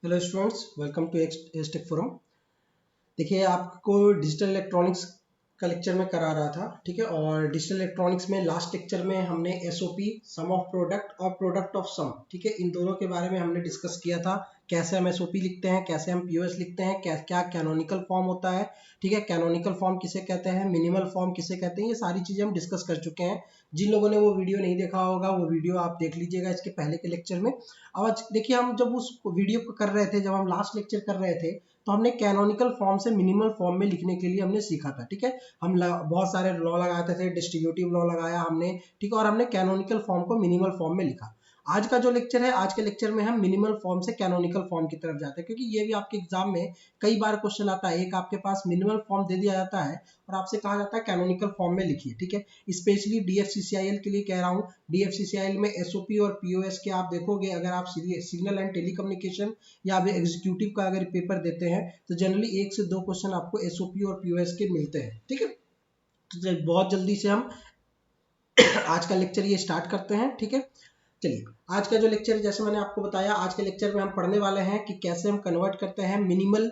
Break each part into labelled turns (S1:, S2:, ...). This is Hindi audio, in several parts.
S1: Hello students, welcome to Estec forum. देखिए, आपको डिजिटल इलेक्ट्रॉनिक्स का लेक्चर में करा रहा था, ठीक है। और डिजिटल इलेक्ट्रॉनिक्स में लास्ट लेक्चर में हमने एसओपी, सम ऑफ प्रोडक्ट और प्रोडक्ट ऑफ सम, ठीक है, इन दोनों के बारे में हमने डिस्कस किया था। कैसे हम एसओपी लिखते हैं, कैसे हम पीओएस लिखते हैं, क्या क्या कैनोनिकल फॉर्म होता है, ठीक है। कैनोनिकल फॉर्म किसे कहते हैं, मिनिमल फॉर्म किसे कहते हैं, ये सारी चीज़ें हम डिस्कस कर चुके हैं। जिन लोगों ने वो वीडियो नहीं देखा होगा, वो वीडियो आप देख लीजिएगा इसके पहले के लेक्चर में। अब आज देखिए, हम जब उस वीडियो को कर रहे थे, जब हम लास्ट लेक्चर कर रहे थे, तो हमने कैनोनिकल फॉर्म से मिनिमल फॉर्म में लिखने के लिए हमने सीखा था, ठीक है। हम बहुत सारे लॉ लगाते थे, डिस्ट्रीब्यूटिव लॉ लगाया हमने, ठीक है, और हमने कैनोनिकल फॉर्म को मिनिमल फॉर्म में लिखा। आज का जो लेक्चर है, आज के लेक्चर में हम मिनिमल फॉर्म से कैनोनिकल फॉर्म की तरफ जाते हैं, क्योंकि ये भी आपके एग्जाम में कई बार क्वेश्चन आता है। एक आपके पास मिनिमल फॉर्म दे दिया जाता है और आपसे कहा जाता है कैनोनिकल फॉर्म में लिखिए, ठीक है। स्पेशली डीएफसीसीआईएल के लिए कह रहा हूँ। डीएफसीसीआईएल में एसओपी और पीओएस के आप देखोगे, अगर आप सिग्नल एंड टेलीकम्युनिकेशन या आप एग्जीक्यूटिव का अगर पेपर देते हैं, तो जनरली 1 से 2 क्वेश्चन आपको एसओपी और पीओएस के मिलते हैं, ठीक है। तो बहुत जल्दी से हम आज का लेक्चर ये स्टार्ट करते हैं, ठीक है। चलिए, आज का जो लेक्चर, जैसे मैंने आपको बताया, आज के लेक्चर में हम पढ़ने वाले हैं कि कैसे हम कन्वर्ट करते हैं मिनिमल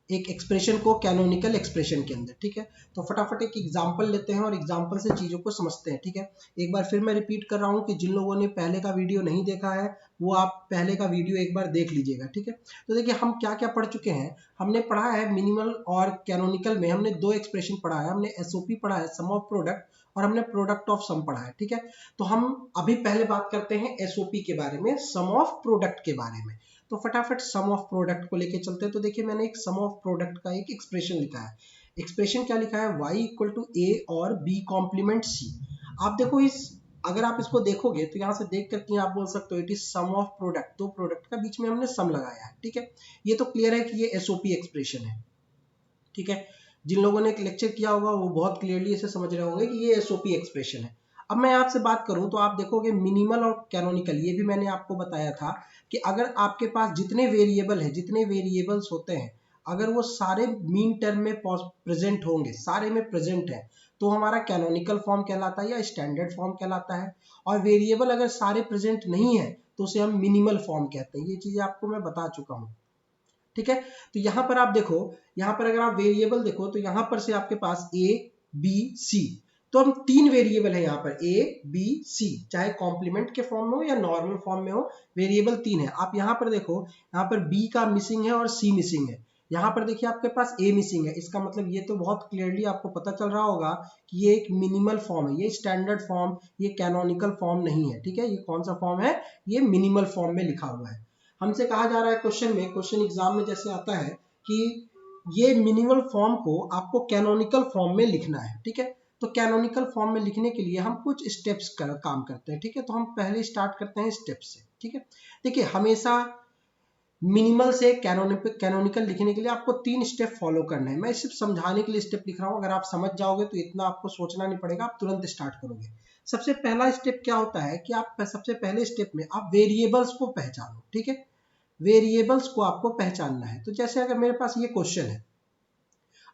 S1: एक एक्सप्रेशन को कैनोनिकल एक्सप्रेशन के अंदर, ठीक है। तो फटाफट एक एग्जांपल लेते हैं और एग्जांपल से चीज़ों को समझते हैं, ठीक है। एक बार फिर मैं रिपीट कर रहा हूँ कि जिन लोगों ने पहले का वीडियो नहीं देखा है, वो आप पहले का वीडियो एक बार देख लीजिएगा, ठीक है। तो देखिए, हम क्या क्या पढ़ चुके हैं। हमने पढ़ा है मिनिमल और कैनोनिकल में हमने 2 एक्सप्रेशन पढ़ा है। हमने एसओपी पढ़ा है, सम ऑफ प्रोडक्ट, और हमने प्रोडक्ट ऑफ सम पढ़ा है, ठीक है। तो हम अभी पहले बात करते हैं एसओपी के बारे में, सम ऑफ प्रोडक्ट के बारे में। तो फटाफट सम ऑफ प्रोडक्ट को लेके चलते हैं। तो देखिए, मैंने एक सम ऑफ प्रोडक्ट का एक एक्सप्रेशन लिखा है। एक्सप्रेशन क्या लिखा है, y इक्वल टू ए और b कॉम्प्लीमेंट c। आप देखो, इस अगर आप इसको देखोगे तो यहाँ से देख करके आप बोल सकते हो it is some of product. दो प्रोडक्ट का बीच में हमने सम लगाया है, ठीक है। ये तो क्लियर है कि ये एसओपी एक्सप्रेशन है, ठीक है। जिन लोगों ने एक लेक्चर किया होगा वो बहुत क्लियरली इसे समझ रहे होंगे कि ये एसओपी एक्सप्रेशन है। अब मैं आपसे बात करूं तो आप देखोगे मिनिमल और कैनोनिकल, ये भी मैंने आपको बताया था कि अगर आपके पास जितने वेरिएबल है, जितने वेरिएबल्स होते हैं, अगर वो सारे मीन टर्म में प्रेजेंट होंगे, सारे में प्रेजेंट है, तो हमारा कैनोनिकल फॉर्म कहलाता है या स्टैंडर्ड फॉर्म कहलाता है। और वेरिएबल अगर सारे प्रेजेंट नहीं है तो उसे हम मिनिमल फॉर्म कहते हैं। ये चीजें आपको मैं बता चुका हूँ, ठीक है। तो यहां पर आप देखो, यहां पर अगर आप वेरिएबल देखो तो यहां पर से आपके पास ए बी सी, तो हम 3 वेरिएबल है यहाँ पर, ए बी सी, चाहे कॉम्प्लीमेंट के फॉर्म में हो या नॉर्मल फॉर्म में हो, वेरिएबल 3 है। आप यहाँ पर देखो, यहाँ पर बी का मिसिंग है और सी मिसिंग है। यहाँ पर देखिए आपके पास ए मिसिंग है। इसका मतलब ये तो बहुत क्लियरली आपको पता चल रहा होगा कि ये एक मिनिमल फॉर्म है, ये स्टैंडर्ड फॉर्म, ये कैनोनिकल फॉर्म नहीं है, ठीक है। ये कौन सा फॉर्म है, ये मिनिमल फॉर्म में लिखा हुआ है। हमसे कहा जा रहा है क्वेश्चन में, क्वेश्चन एग्जाम में जैसे आता है कि ये मिनिमल फॉर्म को आपको कैनोनिकल फॉर्म में लिखना है, ठीक है। तो कैनोनिकल फॉर्म में लिखने के लिए हम कुछ स्टेप्स काम करते हैं, ठीक है। तो हम पहले स्टार्ट करते हैं स्टेप से, ठीक है। देखिए, हमेशा मिनिमल से कैनोनिकल लिखने के लिए आपको 3 स्टेप फॉलो करना है। मैं सिर्फ समझाने के लिए स्टेप लिख रहा हूँ। अगर आप समझ जाओगे तो इतना आपको सोचना नहीं पड़ेगा, आप तुरंत स्टार्ट करोगे। सबसे पहला स्टेप क्या होता है कि आप सबसे पहले स्टेप में आप वेरिएबल्स को पहचानो, ठीक है। वेरिएबल्स को आपको पहचानना है। तो जैसे अगर मेरे पास ये क्वेश्चन है,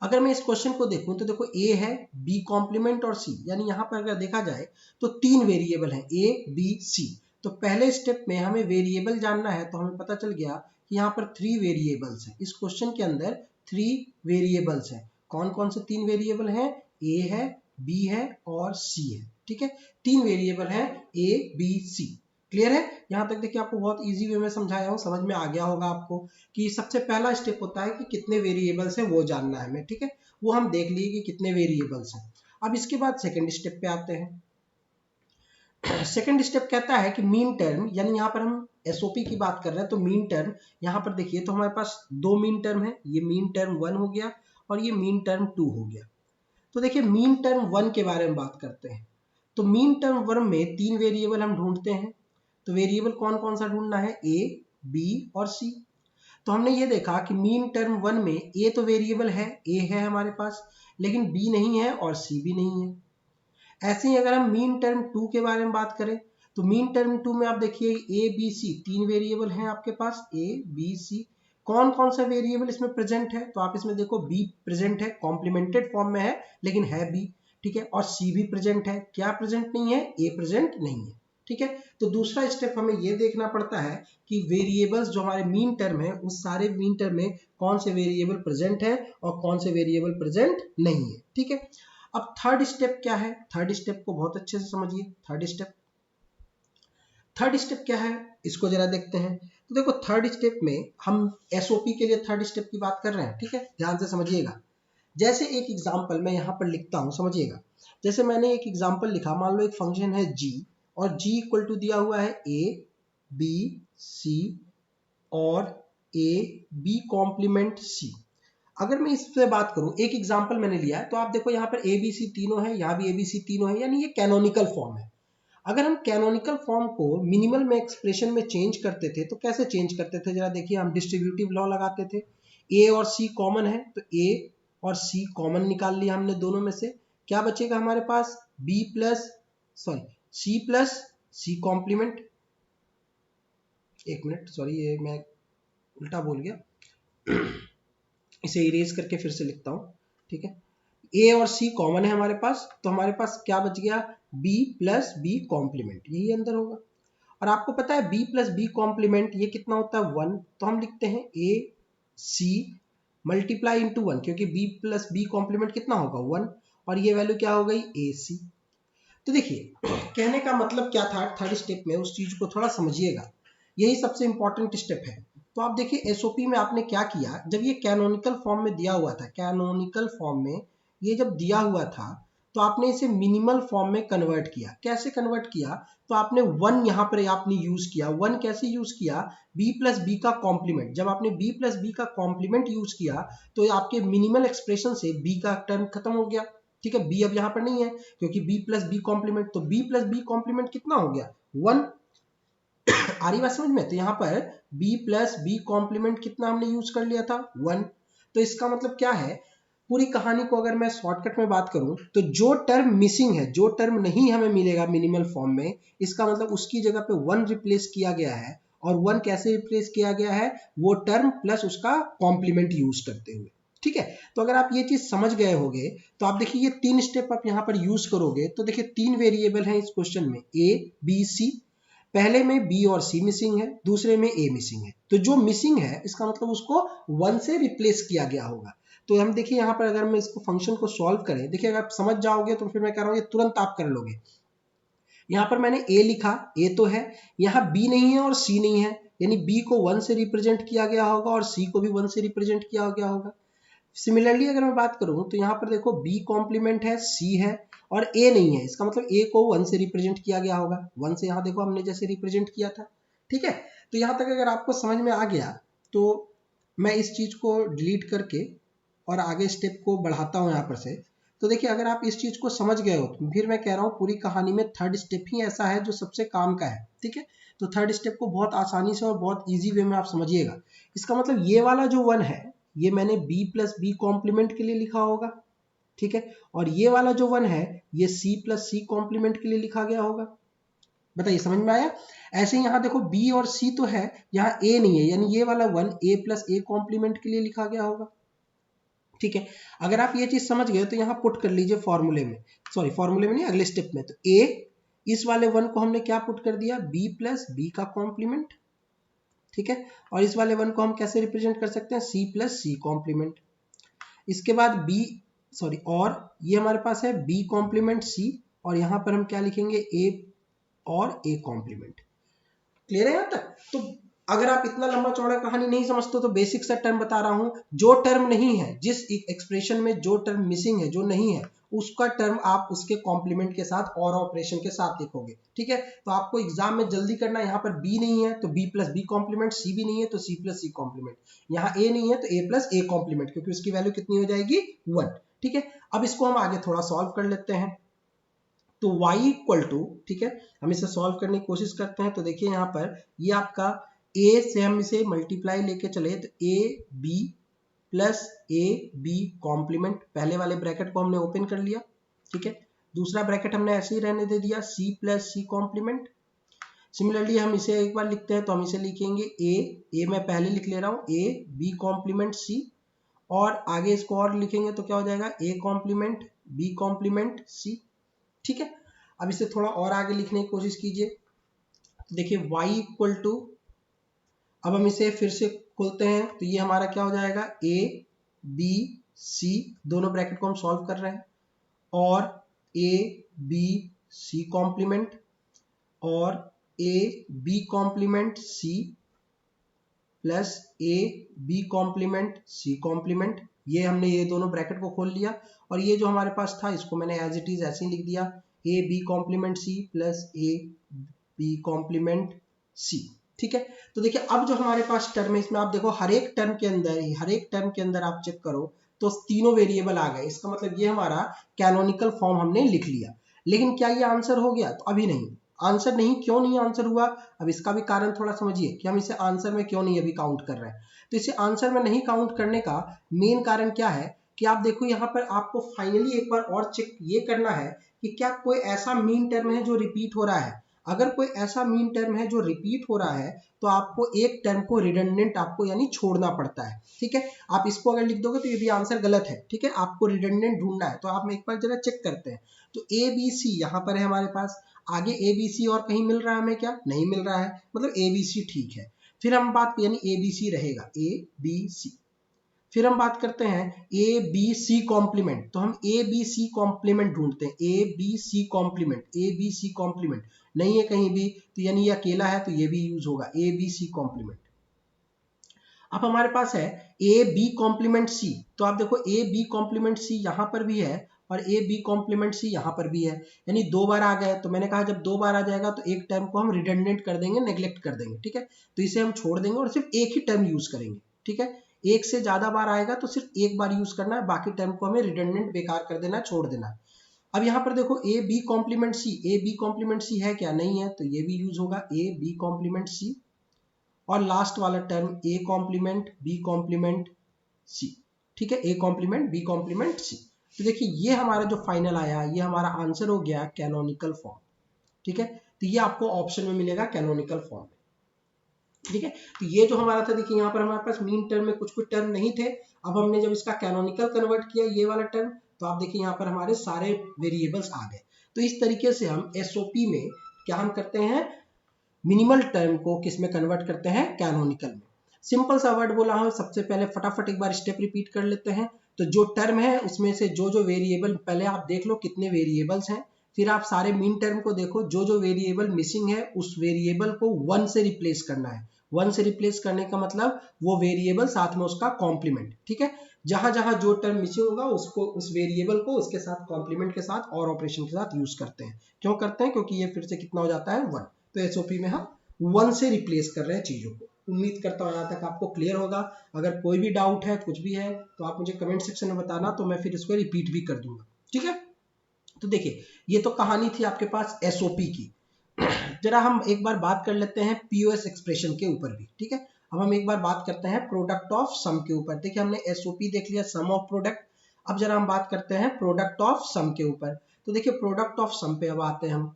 S1: अगर मैं इस क्वेश्चन को देखूं तो देखो, ए है, बी कॉम्प्लीमेंट और सी, यानी यहाँ पर अगर देखा जाए तो 3 वेरिएबल हैं, ए बी सी। तो पहले स्टेप में हमें वेरिएबल जानना है, तो हमें पता चल गया कि यहाँ पर 3 वेरिएबल्स हैं। इस क्वेश्चन के अंदर 3 वेरिएबल्स हैं। कौन कौन से 3 वेरिएबल हैं, ए है, बी है और सी है, ठीक है। 3 वेरिएबल हैं, ए बी सी। क्लियर है? यहाँ तक देखिए, आपको बहुत इजी वे में समझाया हूँ, समझ में आ गया होगा आपको कि सबसे पहला स्टेप होता है कि कितने वेरिएबल्स हैं वो जानना है हमें, ठीक है। वो हम देख लिए कि कितने वेरिएबल्स हैं। अब इसके बाद सेकंड स्टेप पे आते हैं। सेकंड स्टेप कहता है कि मीन टर्म, यानी यहाँ पर हम एसओपी की बात कर रहे हैं, तो मीन टर्म यहाँ पर देखिए, तो हमारे पास 2 मीन टर्म है। ये मीन टर्म 1 हो गया और ये मीन टर्म 2 हो गया। तो देखिए, मीन टर्म 1 के बारे में बात करते हैं। तो मीन टर्म 1 में 3 वेरिएबल हम ढूंढते हैं। तो वेरिएबल कौन कौन सा ढूंढना है, ए बी और सी। तो हमने ये देखा कि मीन टर्म 1 में ए तो वेरिएबल है, ए है हमारे पास, लेकिन बी नहीं है और सी भी नहीं है। ऐसे ही अगर हम मीन टर्म 2 के बारे में बात करें, तो मीन टर्म 2 में आप देखिए, ए बी सी 3 वेरिएबल हैं आपके पास, ए बी सी। कौन कौन सा वेरिएबल इसमें प्रेजेंट है, तो आप इसमें देखो, बी प्रेजेंट है, कॉम्प्लीमेंटेड फॉर्म में है लेकिन है बी, ठीक है। और सी भी प्रेजेंट है। क्या प्रेजेंट नहीं है, ए प्रेजेंट नहीं है, ठीक है। तो दूसरा स्टेप हमें ये देखना पड़ता है कि वेरिएबल्स जो हमारे मीन टर्म है उस सारे मीन टर्म में कौन से वेरिएबल प्रेजेंट है और कौन से वेरिएबल प्रेजेंट नहीं है, ठीक है। अब थर्ड स्टेप क्या है, थर्ड स्टेप को बहुत अच्छे से समझिए। थर्ड स्टेप क्या है इसको जरा देखते हैं। तो देखो थर्ड स्टेप में हम एसओपी के लिए थर्ड स्टेप की बात कर रहे हैं, ठीक है, ध्यान से समझिएगा। जैसे एक एग्जांपल मैं यहाँ पर लिखता हूँ, समझिएगा। जैसे मैंने एक एग्जांपल लिखा, मान लो एक फंक्शन है g और g इक्वल टू दिया हुआ है a b c और a b कॉम्प्लीमेंट c। अगर मैं इससे बात करूं, एक एग्जांपल मैंने लिया है, तो आप देखो यहाँ पर a b c तीनों है, यहाँ भी a b c तीनों है, यानी ये कैनोनिकल फॉर्म है। अगर हम कैनोनिकल फॉर्म को मिनिमल में एक्सप्रेशन में चेंज करते थे तो कैसे चेंज करते थे, जरा देखिए। हम डिस्ट्रीब्यूटिव लॉ लगाते थे, a और c कॉमन है तो a और c कॉमन निकाल लिया हमने दोनों में से। क्या बचेगा हमारे पास, c प्लस c कॉम्प्लीमेंट। एक मिनट, सॉरी ये मैं उल्टा बोल गया इसे इरेज करके फिर से लिखता हूँ, ठीक है। a और c कॉमन है हमारे पास, तो हमारे पास क्या बच गया, b प्लस b कॉम्प्लीमेंट, यही अंदर होगा। और आपको पता है b प्लस b कॉम्प्लीमेंट ये कितना होता है, 1। तो हम लिखते हैं a c मल्टीप्लाई इंटू 1, क्योंकि b प्लस b कॉम्प्लीमेंट कितना होगा, 1, और ये वैल्यू क्या हो गई, a c। तो देखिए कहने का मतलब क्या था थर्ड स्टेप में, उस चीज को थोड़ा समझिएगा, यही सबसे इंपॉर्टेंट स्टेप है। तो आप देखिए एसओपी में आपने क्या किया, जब ये कैनोनिकल फॉर्म में दिया हुआ था, कैनोनिकल फॉर्म में ये जब दिया हुआ था तो आपने इसे मिनिमल फॉर्म में कन्वर्ट किया। कैसे कन्वर्ट किया, तो आपने 1 यहाँ पर आपने यूज किया। 1 कैसे यूज किया, b प्लस बी का कॉम्प्लीमेंट। जब आपने b प्लस बी का कॉम्प्लीमेंट यूज किया तो आपके मिनिमल एक्सप्रेशन से b का टर्म खत्म हो गया, ठीक है। b अब यहाँ पर नहीं है क्योंकि b प्लस बी कॉम्प्लीमेंट, तो b प्लस बी कॉम्प्लीमेंट कितना हो गया, 1। आ रही बात समझ में, तो यहाँ पर b प्लस बी कॉम्प्लीमेंट कितना हमने यूज कर लिया था, 1। तो इसका मतलब क्या है, पूरी कहानी को अगर मैं शॉर्टकट में बात करूं तो जो टर्म मिसिंग है, जो टर्म नहीं हमें मिलेगा मिनिमल फॉर्म में, इसका मतलब उसकी जगह पे 1 रिप्लेस किया गया है। और 1 कैसे रिप्लेस किया गया है, वो टर्म प्लस उसका कॉम्प्लीमेंट यूज करते हुए, ठीक है। तो अगर आप ये चीज समझ गए होंगे तो आप देखिए ये 3 स्टेप आप यहाँ पर यूज करोगे तो देखिए 3 वेरिएबल हैं इस क्वेश्चन में, a b c। पहले में b और c मिसिंग है, दूसरे में a मिसिंग है। तो जो मिसिंग है इसका मतलब उसको 1 से रिप्लेस किया गया होगा। तो हम देखिए यहाँ पर अगर मैं इसको फंक्शन को सॉल्व करें, देखिए अगर आप समझ जाओगे तो फिर मैं कह रहा हूँ ये तुरंत आप कर लोगे। यहाँ पर मैंने a लिखा, a तो है, यहाँ b नहीं है और c नहीं है, यानी b को 1 से रिप्रेजेंट किया गया होगा और c को भी 1 से रिप्रेजेंट किया गया होगा। सिमिलरली अगर मैं बात करूं तो यहाँ पर देखो b कॉम्प्लीमेंट है, c है और a नहीं है, इसका मतलब a को 1 से रिप्रेजेंट किया गया होगा। 1 से यहाँ देखो हमने जैसे रिप्रेजेंट किया था, ठीक है। तो यहाँ तक अगर आपको समझ में आ गया तो मैं इस चीज को डिलीट करके और आगे स्टेप को बढ़ाता हूँ यहाँ पर से। तो देखिए अगर आप इस चीज को समझ गए हो तो फिर मैं कह रहा हूँ पूरी कहानी में थर्ड स्टेप ही ऐसा है जो सबसे काम का है, ठीक है। तो थर्ड स्टेप को बहुत आसानी से और बहुत ईजी वे में आप समझिएगा। इसका मतलब ये वाला जो 1 है ये मैंने b प्लस बी कॉम्प्लीमेंट के लिए लिखा होगा, ठीक है। और ये वाला जो 1 है ये c प्लस सी कॉम्प्लीमेंट के लिए लिखा गया होगा। बताइए समझ में आया। ऐसे ही यहाँ देखो b और c तो है, यहाँ a नहीं है, यानी ये वाला 1 a प्लस ए कॉम्प्लीमेंट के लिए लिखा गया होगा, ठीक है। अगर आप ये चीज समझ गए तो यहाँ पुट कर लीजिए फॉर्मूले में, सॉरी फॉर्मूले में नहीं, अगले स्टेप में। तो a, इस वाले 1 को हमने क्या पुट कर दिया, b प्लस बी का कॉम्प्लीमेंट, ठीक है। और इस वाले 1 को हम कैसे रिप्रेजेंट कर सकते हैं, c प्लस सी कॉम्प्लीमेंट। इसके बाद b, सॉरी, और ये हमारे पास है b कॉम्प्लीमेंट c, और यहाँ पर हम क्या लिखेंगे, a और a कॉम्प्लीमेंट। क्लियर है यहाँ तक। तो अगर आप इतना लंबा चौड़ा कहानी नहीं समझते तो बेसिक सा टर्म बता रहा हूं, जो टर्म नहीं है, जिस एक्सप्रेशन में जो टर्म मिसिंग है, जो नहीं है, उसका टर्म आप उसके कॉम्प्लीमेंट के साथ और ऑपरेशन के साथ लिखोगे, ठीक है। तो आपको एग्जाम में जल्दी करना, यहाँ पर b नहीं है तो b plus B complement, c भी नहीं है तो c प्लस सी कॉम्प्लीमेंट, यहाँ a नहीं है तो a प्लस ए कॉम्प्लीमेंट, क्योंकि उसकी वैल्यू कितनी हो जाएगी, 1, ठीक है। अब इसको हम आगे थोड़ा सॉल्व कर लेते हैं। तो y इक्वल टू, ठीक है, हम इसे सॉल्व करने की कोशिश करते हैं। तो देखिए यहाँ पर ये आपका a से हम इसे मल्टीप्लाई लेके चले तो a b plus A B complement, पहले वाले ब्रैकेट को हमने ओपन कर लिया, ठीक है। दूसरा ब्रैकेट हमने ऐसे ही रहने दे दिया, c plus C complement. Similarly हम इसे एक बार लिखते हैं तो हम इसे लिखेंगे a मैं पहले लिख ले रहा हूँ, a b कॉम्प्लीमेंट c, और आगे इसको और लिखेंगे तो क्या हो जाएगा, a complement b complement c, ठीक है। अब इसे थोड़ा और आगे लिखने की कोशिश कीजिए। देखिए y इक्वल टू, अब हम इसे फिर से खोलते हैं तो ये हमारा क्या हो जाएगा, a b c, दोनों ब्रैकेट को हम सॉल्व कर रहे हैं, और a b c कॉम्प्लीमेंट और a b complement c plus a b complement c complement, ये हमने ये दोनों ब्रैकेट को खोल लिया, और ये जो हमारे पास था इसको मैंने एज इट इज ऐसे ही लिख दिया, a b complement c plus a b complement c। ठीक है, तो देखिए अब जो हमारे पास टर्म है इसमें आप देखो हर एक टर्म के अंदर आप चेक करो तो तीनों वेरिएबल आ गए, इसका मतलब ये हमारा कैनोनिकल फॉर्म हमने लिख लिया। लेकिन क्या ये आंसर हो गया, तो अभी नहीं, आंसर नहीं, क्यों नहीं आंसर हुआ, अब इसका भी कारण थोड़ा समझिए कि हम इसे आंसर में क्यों नहीं अभी काउंट कर रहे हैं। तो इसे आंसर में नहीं काउंट करने का मेन कारण क्या है कि आप देखो यहाँ पर आपको फाइनली एक बार और चेक ये करना है कि क्या कोई ऐसा मीन टर्म है जो रिपीट हो रहा है। अगर कोई ऐसा मीन टर्म है जो रिपीट हो रहा है तो आपको एक टर्म को रिडंडेंट आपको यानी छोड़ना पड़ता है। ठीक है, आप इसको अगर लिख दोगे तो ये भी आंसर गलत है। ठीक है, आपको रिडंडेंट ढूंढना है, तो आप एक बार जरा चेक करते हैं। तो ए बी सी यहाँ पर है हमारे पास, आगे ए बी सी और कहीं मिल रहा है हमें, क्या नहीं मिल रहा है, मतलब ए बी सी ठीक है। फिर हम बात यानी ए बी सी रहेगा, ए बी सी। फिर हम बात करते हैं ए बी सी कॉम्प्लीमेंट, तो हम ए बी सी कॉम्प्लीमेंट ढूंढते हैं, A B C complement, A B C complement नहीं है कहीं भी, तो यानी ये अकेला है तो ये भी यूज होगा, ए बी सी कॉम्प्लीमेंट। अब हमारे पास है ए बी कॉम्प्लीमेंट सी, तो आप देखो ए बी कॉम्प्लीमेंट सी यहाँ पर भी है और ए बी कॉम्प्लीमेंट सी यहाँ पर भी है, यानी दो बार आ गए। तो मैंने कहा जब दो बार आ जाएगा तो एक टर्म को हम रिडंडेंट कर देंगे, नेग्लेक्ट कर देंगे। ठीक है, तो इसे हम छोड़ देंगे और सिर्फ एक ही टर्म यूज करेंगे। ठीक है, एक से ज्यादा बार आएगा तो सिर्फ एक बार यूज करना है, बाकी टर्म को हमें रिडंडेंट बेकार कर देना, छोड़ देना है। अब यहाँ पर देखो A B complement C, A B complement C है क्या, नहीं है, तो ये भी यूज होगा ए बी कॉम्प्लीमेंट सी, और लास्ट वाला term A complement B complement C. ठीक है, A complement B complement C. तो देखिए ये हमारा जो फाइनल आया ये हमारा आंसर हो गया कैनोनिकल फॉर्म। ठीक है, तो ये आपको ऑप्शन में मिलेगा कैनोनिकल फॉर्म। ठीक है, तो ये जो हमारा था, देखिए यहाँ पर हमारे पास मीन टर्म में कुछ कुछ टर्म नहीं थे, अब हमने जब इसका कैनोनिकल कन्वर्ट किया ये वाला टर्म, तो आप देखिए यहाँ पर हमारे सारे वेरिएबल्स आ गए। तो इस तरीके से हम एसओपी में क्या हम करते हैं, मिनिमल टर्म को किस में कन्वर्ट करते हैं, कैनोनिकल में। सिंपल सा वर्ड बोला हूं, सबसे पहले फटाफट एक बार स्टेप रिपीट कर लेते हैं। तो जो टर्म है उसमें से जो जो वेरिएबल, पहले आप देख लो कितने वेरिएबल्स हैं, फिर आप सारे मीन टर्म को देखो, जो जो वेरिएबल मिसिंग है उस वेरिएबल को वन से रिप्लेस करना है। वन से रिप्लेस करने का मतलब वो वेरिएबल साथ में उसका कॉम्प्लीमेंट। ठीक है, जहां जहां जो टर्म मिसिंग होगा उसको, उस वेरिएबल को उसके साथ कॉम्प्लीमेंट के साथ और ऑपरेशन के साथ यूज करते हैं। क्यों करते हैं, क्योंकि ये फिर से कितना हो जाता है, वन। तो एसओपी में हम वन से रिप्लेस कर रहे हैं चीजों को। उम्मीद करता हूं यहाँ तक आपको क्लियर होगा। अगर कोई भी डाउट है, कुछ भी है, तो आप मुझे कमेंट सेक्शन में बताना, तो मैं फिर इसको रिपीट भी कर दूंगा। ठीक है, तो देखिए ये तो कहानी थी आपके पास एसओपी की। जरा हम एक बार बात कर लेते हैं पीओएस एक्सप्रेशन के ऊपर भी। ठीक है, अब हम एक बार बात करते हैं प्रोडक्ट ऑफ सम के ऊपर। देखिए हमने एसओपी देख लिया, सम ऑफ प्रोडक्ट। अब जरा हम बात करते हैं प्रोडक्ट ऑफ सम के ऊपर। तो देखिए प्रोडक्ट ऑफ सम पे अब आते हैं हम,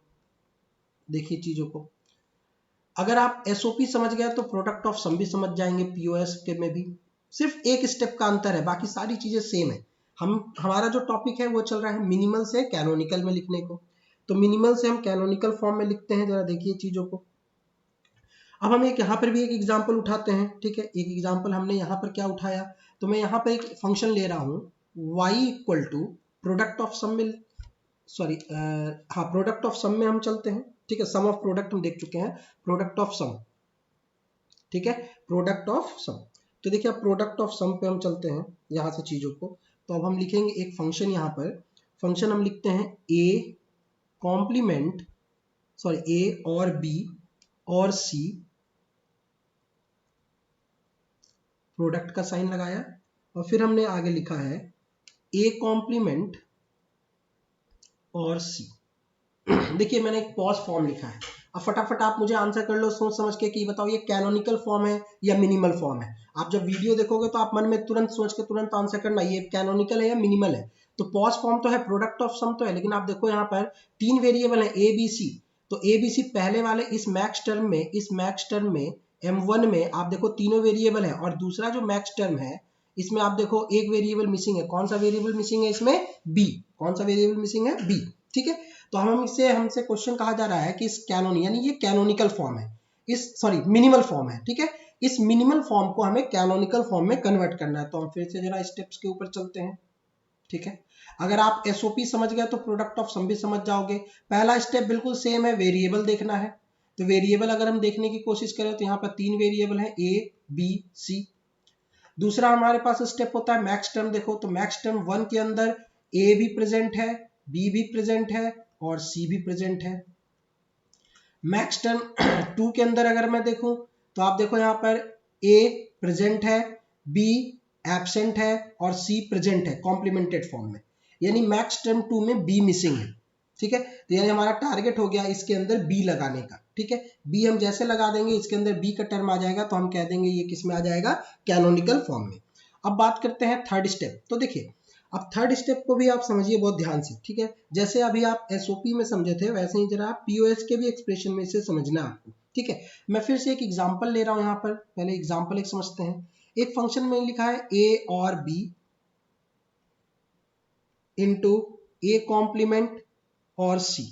S1: देखिए चीजों को। अगर आप एसओपी समझ गए तो प्रोडक्ट ऑफ सम भी समझ जाएंगे पीओएस के में भी। सिर्फ एक स्टेप का अंतर है, बाकी सारी चीजें सेम है। हमारा जो टॉपिक है वो चल रहा है मिनिमल से कैनोनिकल में लिखने को। तो मिनिमल से हम कैनोनिकल फॉर्म में लिखते हैं, जरा देखिए चीजों को। अब हम एक यहाँ पर भी एक एग्जाम्पल उठाते हैं। ठीक है, एक एग्जाम्पल हमने यहाँ पर क्या उठाया, तो मैं यहाँ पर एक फंक्शन ले रहा हूँ y equal to product of sum में, सॉरी हाँ प्रोडक्ट ऑफ सम में हम चलते हैं। ठीक है, सम ऑफ प्रोडक्ट हम देख चुके हैं, प्रोडक्ट ऑफ सम। ठीक है, प्रोडक्ट ऑफ सम। तो देखिए अब प्रोडक्ट ऑफ सम पे हम चलते हैं यहाँ से चीजों को। तो अब हम लिखेंगे एक फंक्शन, यहाँ पर फंक्शन हम लिखते हैं ए कॉम्प्लीमेंट, सॉरी ए और बी और सी, प्रोडक्ट का साइन लगाया, और फिर हमने आगे लिखा है ए कॉम्प्लीमेंट और सी। देखिए मैंने एक पॉज फॉर्म लिखा है। अब फटाफट आप मुझे आंसर कर लो सोच समझ के कि बताओ ये कैनोनिकल फॉर्म है या मिनिमल फॉर्म है। आप जब वीडियो देखोगे तो आप मन में तुरंत सोच के तुरंत आंसर करना, ये कैनोनिकल है या मिनिमल है। तो पॉज फॉर्म तो है, प्रोडक्ट ऑफ सम तो है, लेकिन आप देखो यहाँ पर तीन वेरिएबल है ए बी सी। तो ए बी सी पहले वाले इस मैक्स टर्म में M1 में आप देखो तीनों वेरिएबल है, और दूसरा जो मैक्स टर्म है इसमें आप देखो एक वेरिएबल मिसिंग है। कौन सा वेरिएबल मिसिंग है इसमें, बी। कौन सा वेरिएबल मिसिंग है, बी। ठीक है, तो हम इसे हमसे क्वेश्चन कहा जा रहा है कि इस कैनोन यानी ये कैनोनिकल फॉर्म है, इस सॉरी मिनिमल फॉर्म है, ठीक है, इस मिनिमल फॉर्म को हमें कैनोनिकल फॉर्म में कन्वर्ट करना है। तो हम फिर से जरा स्टेप्स के ऊपर चलते हैं, ठीक है। अगर आप एसओपी समझ गए तो प्रोडक्ट ऑफ सम भी समझ जाओगे। पहला स्टेप बिल्कुल सेम है, वेरिएबल देखना है। तो वेरिएबल अगर हम देखने की कोशिश करें तो यहाँ पर 3 वेरिएबल है, ए बी सी। दूसरा हमारे पास स्टेप होता है मैक्स टर्म। देखो तो मैक्स टर्म 1 के अंदर ए भी प्रेजेंट है, बी भी प्रेजेंट है और सी भी प्रेजेंट है। मैक्स टर्म 2 के अंदर अगर मैं देखूं तो आप देखो यहाँ पर ए प्रेजेंट है, बी एब्सेंट है और सी प्रेजेंट है कॉम्प्लीमेंटेड फॉर्म में, यानी मैक्स टर्म 2 में बी मिसिंग है, ठीक है। तो यानी हमारा टारगेट हो गया इसके अंदर बी लगाने का, ठीक है। बी हम जैसे लगा देंगे इसके अंदर बी का टर्म आ जाएगा तो हम कह देंगे ये किस में आ जाएगा, कैनोनिकल फॉर्म में। अब बात करते हैं थर्ड स्टेप। तो देखिए अब थर्ड स्टेप को भी आप समझिए बहुत ध्यान से, ठीक है। जैसे अभी आप एसओपी में समझे थे वैसे ही जरा आप पीओएस के भी एक्सप्रेशन में से समझना है आपको, ठीक है। मैं फिर से एक एग्जांपल ले रहा हूं, यहाँ पर पहले एग्जांपल एक समझते हैं। एक फंक्शन में लिखा है ए और बी इंटू ए कॉम्प्लीमेंट और सी,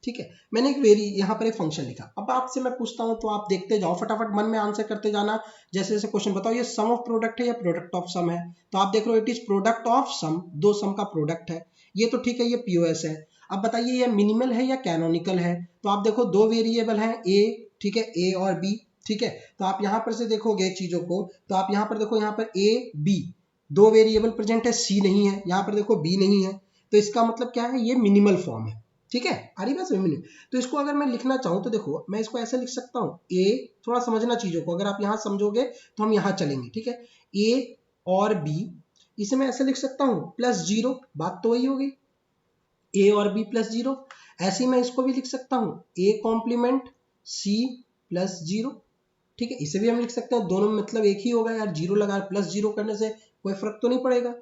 S1: ठीक है। मैंने एक यहाँ पर एक फंक्शन लिखा। अब आपसे मैं पूछता हूं तो आप देखते जाओ, फटाफट मन में आंसर करते जाना। जैसे जैसे क्वेश्चन बताओ ये सम ऑफ प्रोडक्ट है या प्रोडक्ट ऑफ सम है। तो आप देख रहे हो इट इज प्रोडक्ट ऑफ सम, दो सम का प्रोडक्ट है। ये तो ठीक है, ये पीओएस है। अब बताइए ये मिनिमल है या कैनोनिकल है। तो आप देखो दो वेरिएबल हैं ए, ठीक है, ए और बी, ठीक है। तो आप यहाँ पर से देखोगे चीजों को तो आप यहाँ पर देखो, यहाँ पर ए बी दो वेरिएबल प्रेजेंट है, सी नहीं है, यहाँ पर देखो बी नहीं है। तो इसका मतलब क्या है, ये मिनिमल फॉर्म है, ठीक है। आ रही बात समझ में। तो इसको अगर मैं लिखना चाहूं तो देखो मैं इसको ऐसे लिख सकता हूं, ए, थोड़ा समझना चीजों को, अगर आप यहां समझोगे तो हम यहां चलेंगे, ठीक है। ए और बी, इसे मैं ऐसे लिख सकता हूं प्लस जीरो, बात तो वही होगी, ए और बी प्लस जीरो। ऐसे ही मैं इसको भी लिख सकता हूं A complement C plus zero, ठीक है। इसे भी हम लिख सकते हैं, दोनों में मतलब एक ही होगा यार, जीरो लगा प्लस जीरो करने से कोई फर्क तो नहीं पड़ेगा।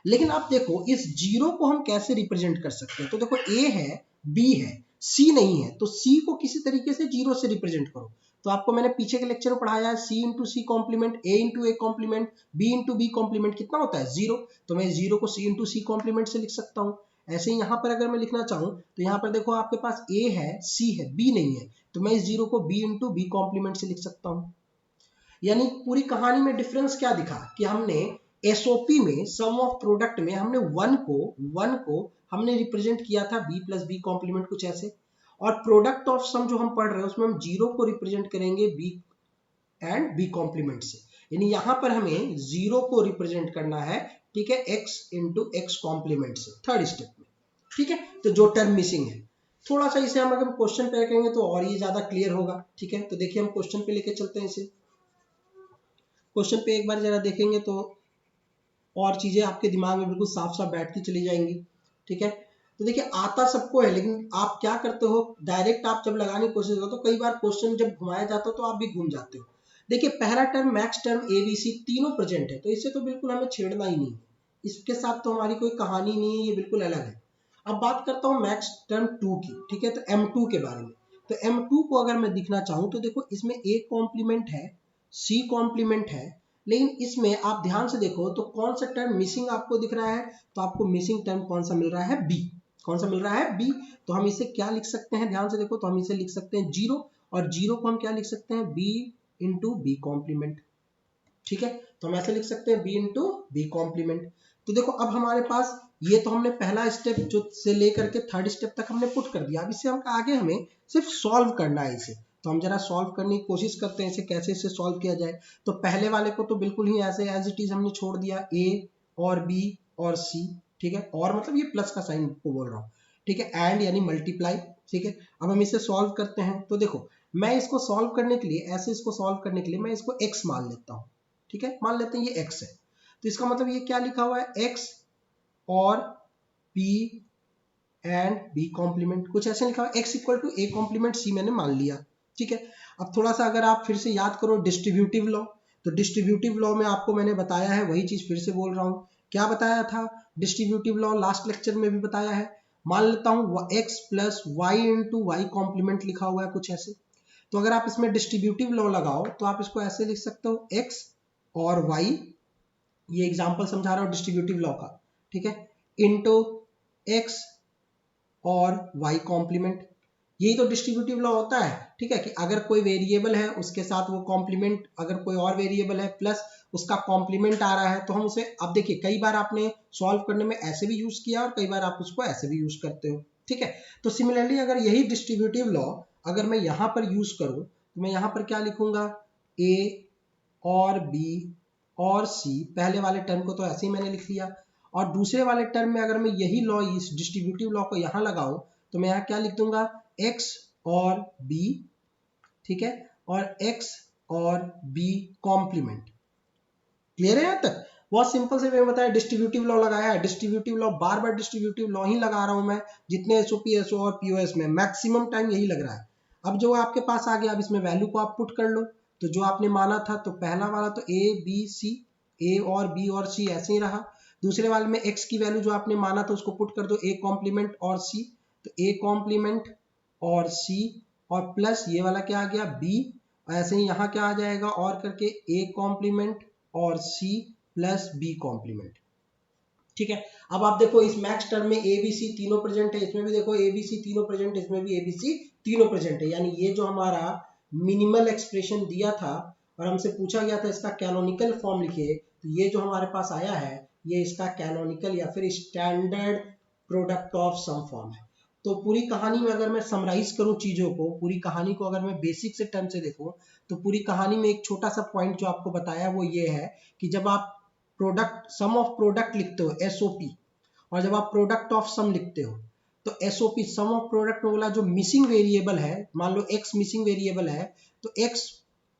S1: लेकिन आप देखो इस जीरो को हम कैसे रिप्रेजेंट कर सकते हैं। तो देखो ए है, बी है, सी नहीं है, तो सी को किसी तरीके से जीरो से रिप्रेजेंट करो। तो आपको मैंने पीछे के लेक्चर में पढ़ाया है C into C complement, A into A complement, B into B complement कितना होता है, जीरो। तो मैं जीरो को सी इंटू सी कॉम्प्लीमेंट से लिख सकता हूँ। ऐसे ही यहाँ पर अगर मैं लिखना चाहूँ तो यहाँ पर देखो आपके पास ए है, सी है, बी नहीं है, तो मैं इस जीरो को बी इंटू बी कॉम्प्लीमेंट से लिख सकता हूँ। यानी पूरी कहानी में डिफरेंस क्या दिखा कि हमने एसओपी में सम ऑफ प्रोडक्ट में हमने वन को हमने रिप्रेजेंट किया था बी प्लस बी कॉम्प्लीमेंट कुछ ऐसे, और प्रोडक्ट ऑफ सम जो हम पढ़ रहे हैं उसमें हम जीरो को रिप्रेजेंट करेंगे बी एंड बी कॉम्प्लीमेंट से। यानी यहां पर हमें जीरो को रिप्रेजेंट करना है, ठीक है, एक्स इंटू एक्स कॉम्प्लीमेंट से थर्ड स्टेप में, ठीक है। तो जो टर्म मिसिंग है थोड़ा सा इसे हम अगर क्वेश्चन पे रखेंगे तो और ये ज्यादा क्लियर होगा, ठीक है। तो देखिए हम क्वेश्चन पे लेके चलते हैं इसे। क्वेश्चन पे एक बार जरा देखेंगे तो और चीजें आपके दिमाग में बिल्कुल साफ साफ बैठती चली जाएंगी, ठीक है। तो देखिए आता सबको है, लेकिन आप क्या करते हो, डायरेक्ट आप जब लगाने की कोशिश करते हो तो कई बार क्वेश्चन जब घुमाया जाता है तो आप भी घूम जाते हो। देखिए पहला term max term A B C तीनों प्रेजेंट है, तो इससे तो बिल्कुल हमें छेड़ना ही नहीं है, इसके साथ तो हमारी कोई कहानी नहीं है, ये बिल्कुल अलग है। अब बात करता हूँ मैक्स टर्म 2 की, ठीक है, तो M2 के बारे में। तो M2 को अगर मैं दिखना चाहूँ तो देखो इसमें ए कॉम्प्लीमेंट है, सी कॉम्प्लीमेंट है, लेकिन इसमें आप ध्यान से देखो तो कौन सा टर्म मिसिंग आपको दिख रहा है। तो आपको मिसिंग टर्म कौन सा मिल रहा है, बी। कौन सा मिल रहा है, बी। तो हम इसे क्या लिख सकते हैं, ध्यान से देखो, तो हम इसे लिख सकते हैं जीरो, और जीरो को हम क्या लिख सकते हैं, बी इंटू बी कॉम्प्लीमेंट, ठीक है। तो हम ऐसे लिख सकते हैं बी इंटू बी कॉम्प्लीमेंट। तो देखो अब हमारे पास ये तो हमने पहला स्टेप जो से लेकर के थर्ड स्टेप तक हमने पुट कर दिया। अब इससे हम आगे हमें सिर्फ सॉल्व करना है इसे। तो हम जरा सॉल्व करने की कोशिश करते हैं इसे, कैसे इसे सॉल्व किया जाए। तो पहले वाले को तो बिल्कुल ही ऐसे एज इट इज हमने छोड़ दिया, ए और बी और सी, ठीक है, और मतलब ये प्लस का साइन को बोल रहा हूँ, ठीक है, एंड यानी मल्टीप्लाई, ठीक है। अब हम इसे सॉल्व करते हैं। तो देखो मैं इसको सॉल्व करने के लिए, ऐसे इसको सॉल्व करने के लिए मैं इसको x मान लेता हूँ, ठीक है, मान लेते हैं ये x है। तो इसका मतलब ये क्या लिखा हुआ है, x और b एंड b कॉम्प्लीमेंट, कुछ ऐसे लिखा हुआ है, x equal to a complement c मैंने मान लिया, ठीक है। अब थोड़ा सा अगर आप फिर से याद करो डिस्ट्रीब्यूटिव लॉ, तो डिस्ट्रीब्यूटिव लॉ में आपको मैंने बताया है, वही चीज फिर से बोल रहा हूँ। क्या बताया था डिस्ट्रीब्यूटिव लॉ, लास्ट लेक्चर में भी बताया है। मान लेता हूँ x plus Y into Y complement लिखा हुआ है कुछ ऐसे। तो अगर आप इसमें डिस्ट्रीब्यूटिव लॉ लगाओ तो आप इसको ऐसे लिख सकते हो, x और y, ये एग्जांपल समझा रहा हूँ डिस्ट्रीब्यूटिव लॉ का, ठीक है, इंटू x और y कॉम्प्लीमेंट। यही तो डिस्ट्रीब्यूटिव लॉ होता है, ठीक है, कि अगर कोई वेरिएबल है उसके साथ वो कॉम्प्लीमेंट, अगर कोई और वेरिएबल है प्लस उसका कॉम्प्लीमेंट आ रहा है तो हम उसे, अब देखिए कई बार आपने सॉल्व करने में ऐसे भी यूज किया और कई बार आप उसको ऐसे भी यूज करते हो, ठीक है। तो सिमिलरली अगर यही डिस्ट्रीब्यूटिव लॉ अगर मैं यहाँ पर यूज करूँ तो मैं यहाँ पर क्या लिखूंगा, a और b और c, पहले वाले टर्म को तो ऐसे ही मैंने लिख लिया, और दूसरे वाले टर्म में अगर मैं यही लॉ, इस डिस्ट्रीब्यूटिव लॉ को यहाँ लगाऊं तो मैं यहाँ क्या लिख दूंगा, x और b, ठीक है, और x और b कॉम्प्लीमेंट। क्लियर है यहाँ तक? बहुत सिंपल से मैंने बताया, डिस्ट्रीब्यूटिव लॉ लगाया है, डिस्ट्रीब्यूटिव लॉ बार बार डिस्ट्रीब्यूटिव लॉ ही लगा रहा हूं मैं, जितने एसओपी एसओ और पीओएस में मैक्सिमम टाइम यही लग रहा है। अब जो आपके पास आ गया, अब इसमें वैल्यू को आप पुट कर लो, तो जो आपने माना था, तो पहला वाला तो ए बी सी, ए और बी और सी ऐसे ही रहा। दूसरे वाले में एक्स की वैल्यू जो आपने माना था उसको पुट कर दो, ए कॉम्प्लीमेंट और सी, तो ए कॉम्प्लीमेंट और सी, और प्लस ये वाला क्या आ गया, बी, ऐसे ही यहाँ क्या आ जाएगा, और करके ए कॉम्प्लीमेंट और c प्लस बी कॉम्प्लीमेंट, ठीक है। अब आप देखो इस मैक्स टर्म में ए बी सी तीनों प्रेजेंट है, इसमें भी देखो ए बी सी तीनों प्रेजेंट है, इसमें भी ए बी सी तीनों प्रेजेंट है, यानी ये जो हमारा मिनिमल एक्सप्रेशन दिया था और हमसे पूछा गया था इसका कैनोनिकल फॉर्म लिखिए, तो ये जो हमारे पास आया है ये इसका कैनोनिकल या फिर standard product of sum form है। तो पूरी कहानी में अगर मैं समराइज करूं चीजों को, पूरी कहानी को अगर मैं बेसिक से टर्म से देखूं, तो पूरी कहानी में एक छोटा सा पॉइंट जो आपको बताया वो ये है कि जब आप प्रोडक्ट, सम ऑफ प्रोडक्ट लिखते हो एसओपी, और जब आप प्रोडक्ट ऑफ सम लिखते हो तो एसओपी, सम ऑफ प्रोडक्ट में बोला जो मिसिंग वेरिएबल है, मान लो एक्स मिसिंग वेरिएबल है तो X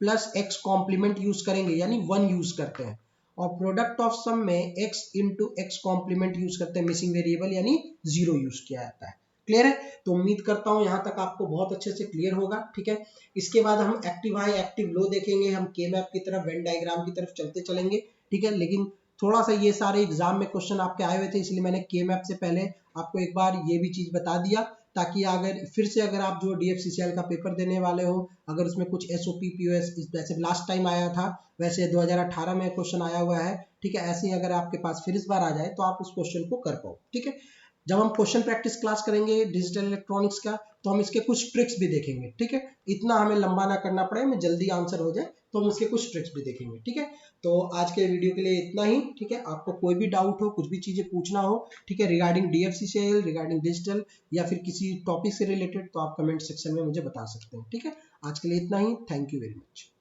S1: plus X complement use करेंगे, यानी 1 यूज करते हैं, और प्रोडक्ट ऑफ सम में x into X complement use करते हैं, मिसिंग वेरिएबल यानी 0 यूज किया जाता है। क्लियर है? तो उम्मीद करता हूं यहां तक आपको बहुत अच्छे से क्लियर होगा, ठीक है। इसके बाद हम एक्टिव हाई एक्टिव लो देखेंगे, हम के मैप की तरफ, वेन डायग्राम की तरफ चलते चलेंगे, ठीक है। लेकिन थोड़ा सा ये सारे एग्जाम में क्वेश्चन आपके आए हुए थे, इसलिए मैंने के मैप से पहले आपको एक बार ये भी चीज बता दिया, ताकि अगर फिर से अगर आप जो DFCCL का पेपर देने वाले हो, अगर उसमें कुछ SOP POS वैसे लास्ट टाइम आया था, वैसे 2018 में क्वेश्चन आया हुआ है, ठीक है, ऐसे ही अगर आपके पास फिर इस बार आ जाए तो आप उस क्वेश्चन को कर पाओ, ठीक है। जब हम क्वेश्चन प्रैक्टिस क्लास करेंगे डिजिटल इलेक्ट्रॉनिक्स का, तो हम इसके कुछ ट्रिक्स भी देखेंगे, ठीक है। इतना हमें लंबा ना करना पड़े, हमें जल्दी आंसर हो जाए, तो हम इसके कुछ ट्रिक्स भी देखेंगे, ठीक है। तो आज के वीडियो के लिए इतना ही, ठीक है। आपको कोई भी डाउट हो, कुछ भी चीजें पूछना हो, ठीक है, रिगार्डिंग DFCCL, रिगार्डिंग डिजिटल या फिर किसी टॉपिक से रिलेटेड, तो आप कमेंट सेक्शन में मुझे बता सकते हैं, ठीक है। आज के लिए इतना ही, थैंक यू वेरी मच।